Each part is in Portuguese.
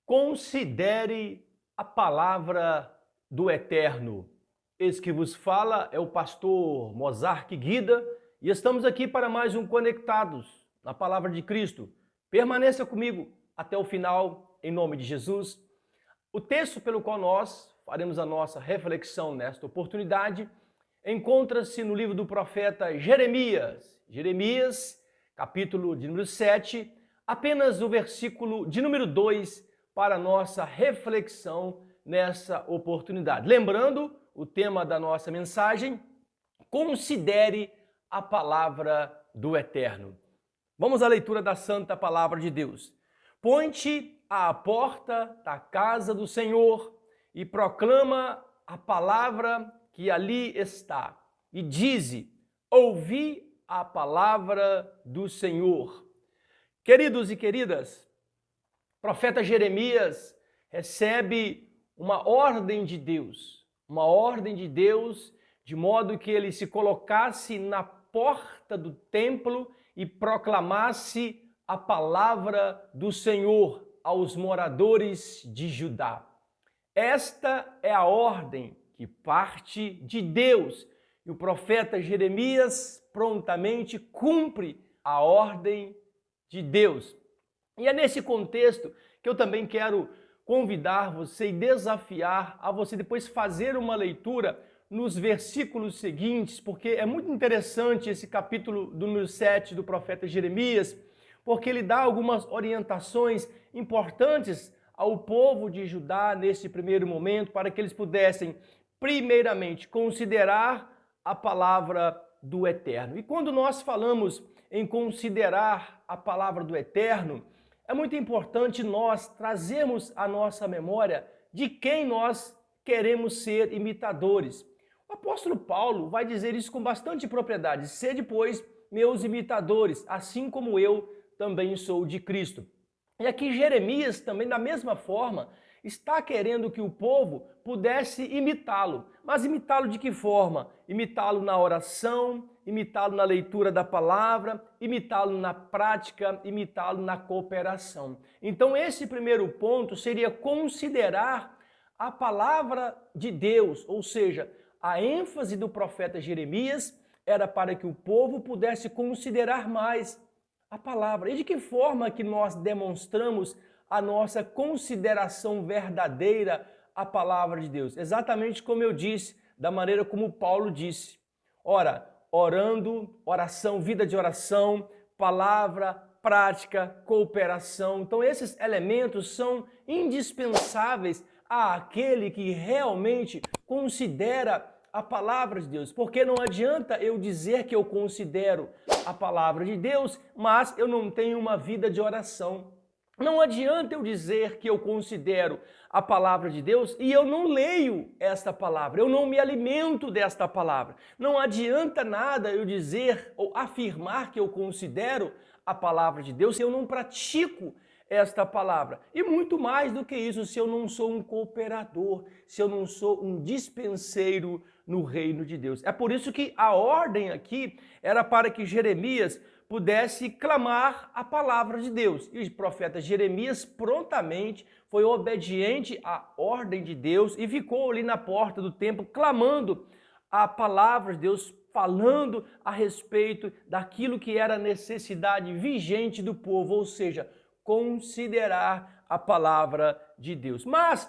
Considere a palavra do Eterno. Esse que vos fala é o pastor Mozart Guida e estamos aqui para mais um Conectados na Palavra de Cristo. Permaneça comigo até o final, em nome de Jesus. O texto pelo qual nós faremos a nossa reflexão nesta oportunidade encontra-se no livro do profeta Jeremias. Jeremias, capítulo de número 7, apenas o versículo de número 2 para a nossa reflexão nessa oportunidade. Lembrando o tema da nossa mensagem, considere a palavra do Eterno. Vamos à leitura da Santa Palavra de Deus. Põe-te à porta da casa do Senhor e proclama a palavra que ali está. E dize, ouvi a palavra do Senhor. Queridos e queridas, o profeta Jeremias recebe uma ordem de Deus, de modo que ele se colocasse na porta do templo e proclamasse a palavra do Senhor aos moradores de Judá. Esta é a ordem que parte de Deus e o profeta Jeremias prontamente cumpre a ordem de Deus. E é nesse contexto que eu também quero convidar você e desafiar a você depois fazer uma leitura nos versículos seguintes, porque é muito interessante esse capítulo do número 7 do profeta Jeremias, porque ele dá algumas orientações importantes ao povo de Judá nesse primeiro momento, para que eles pudessem, primeiramente, considerar a palavra do Eterno. E quando nós falamos em considerar a palavra do Eterno, é muito importante nós trazermos à nossa memória de quem nós queremos ser imitadores. O apóstolo Paulo vai dizer isso com bastante propriedade. Sede, pois, meus imitadores, assim como eu também sou de Cristo. E aqui Jeremias também, da mesma forma, está querendo que o povo pudesse imitá-lo. Mas imitá-lo de que forma? Imitá-lo na oração, imitá-lo na leitura da palavra, imitá-lo na prática, imitá-lo na cooperação. Então esse primeiro ponto seria considerar a palavra de Deus, ou seja, a ênfase do profeta Jeremias era para que o povo pudesse considerar mais a palavra. E de que forma que nós demonstramos a nossa consideração verdadeira à palavra de Deus? Exatamente como eu disse, da maneira como Paulo disse. Ora, orando, oração, vida de oração, palavra, prática, cooperação. Então esses elementos são indispensáveis àquele que realmente considera a palavra de Deus. Porque não adianta eu dizer que eu considero a palavra de Deus, mas eu não tenho uma vida de oração. Não adianta eu dizer que eu considero a palavra de Deus e eu não leio esta palavra, eu não me alimento desta palavra. Não adianta nada eu dizer ou afirmar que eu considero a palavra de Deus se eu não pratico esta palavra. E muito mais do que isso, se eu não sou um cooperador, se eu não sou um dispenseiro no reino de Deus. É por isso que a ordem aqui era para que Jeremias pudesse clamar a palavra de Deus. E o profeta Jeremias prontamente foi obediente à ordem de Deus e ficou ali na porta do templo clamando a palavra de Deus, falando a respeito daquilo que era a necessidade vigente do povo, ou seja, considerar a palavra de Deus. Mas,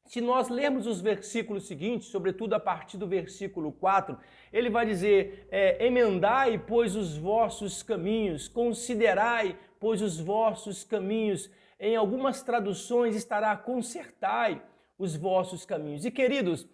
se nós lermos os versículos seguintes, sobretudo a partir do versículo 4, ele vai dizer, emendai, pois, os vossos caminhos, considerai, pois, os vossos caminhos. Em algumas traduções estará, consertai os vossos caminhos. E, queridos,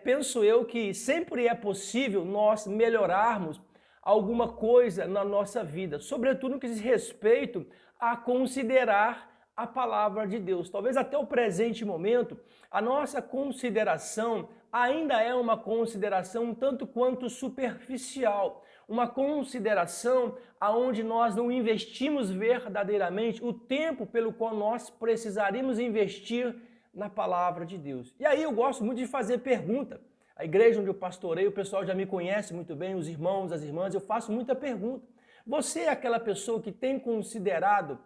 penso eu que sempre é possível nós melhorarmos alguma coisa na nossa vida, sobretudo no que diz respeito a considerar a palavra de Deus. Talvez até o presente momento, a nossa consideração ainda é uma consideração um tanto quanto superficial, uma consideração aonde nós não investimos verdadeiramente o tempo pelo qual nós precisaríamos investir na palavra de Deus. E aí eu gosto muito de fazer pergunta. A igreja onde eu pastorei, o pessoal já me conhece muito bem, os irmãos, as irmãs, eu faço muita pergunta. Você é aquela pessoa que tem considerado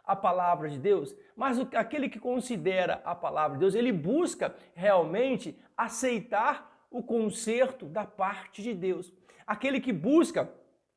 a palavra de Deus, mas aquele que considera a palavra de Deus, ele busca realmente aceitar o conserto da parte de Deus. Aquele que busca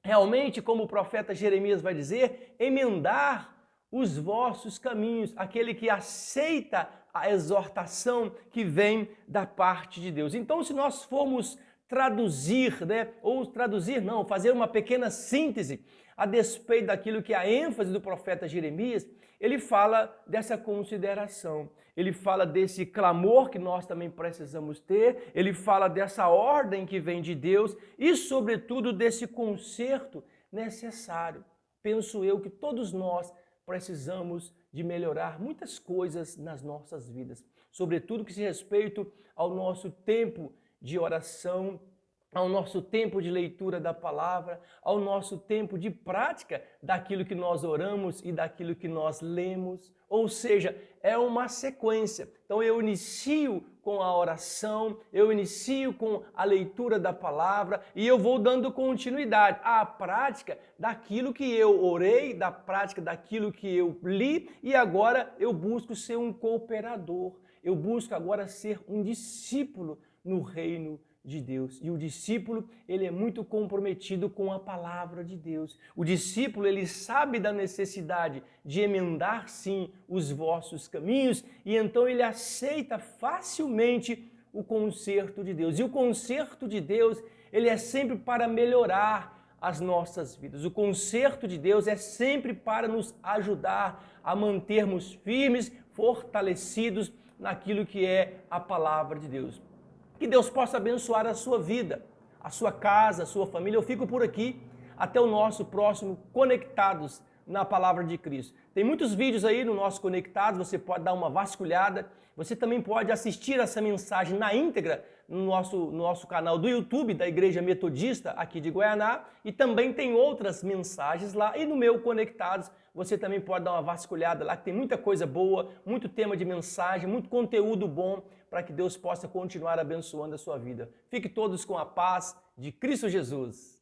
realmente, como o profeta Jeremias vai dizer, emendar os vossos caminhos, aquele que aceita a exortação que vem da parte de Deus. Então, se nós formos traduzir, ou traduzir não, fazer uma pequena síntese a despeito daquilo que é a ênfase do profeta Jeremias, ele fala dessa consideração, ele fala desse clamor que nós também precisamos ter, ele fala dessa ordem que vem de Deus e, sobretudo, desse conserto necessário. Penso eu que todos nós precisamos de melhorar muitas coisas nas nossas vidas, sobretudo que se respeito ao nosso tempo de oração, ao nosso tempo de leitura da palavra, ao nosso tempo de prática daquilo que nós oramos e daquilo que nós lemos. Ou seja, é uma sequência. Então eu inicio com a oração, eu inicio com a leitura da palavra e eu vou dando continuidade à prática daquilo que eu orei, da prática daquilo que eu li, e agora eu busco ser um cooperador. Eu busco agora ser um discípulo no reino de Deus. E o discípulo, ele é muito comprometido com a palavra de Deus. O discípulo, ele sabe da necessidade de emendar, sim, os vossos caminhos, e então ele aceita facilmente o conserto de Deus. E o conserto de Deus, ele é sempre para melhorar as nossas vidas. O conserto de Deus é sempre para nos ajudar a mantermos firmes, fortalecidos naquilo que é a palavra de Deus. Que Deus possa abençoar a sua vida, a sua casa, a sua família. Eu fico por aqui. Até o nosso próximo Conectados na Palavra de Cristo. Tem muitos vídeos aí no nosso Conectados, você pode dar uma vasculhada. Você também pode assistir essa mensagem na íntegra no nosso canal do YouTube da Igreja Metodista aqui de Guaianá. E também tem outras mensagens lá. E no meu Conectados você também pode dar uma vasculhada lá, que tem muita coisa boa, muito tema de mensagem, muito conteúdo bom para que Deus possa continuar abençoando a sua vida. Fique todos com a paz de Cristo Jesus.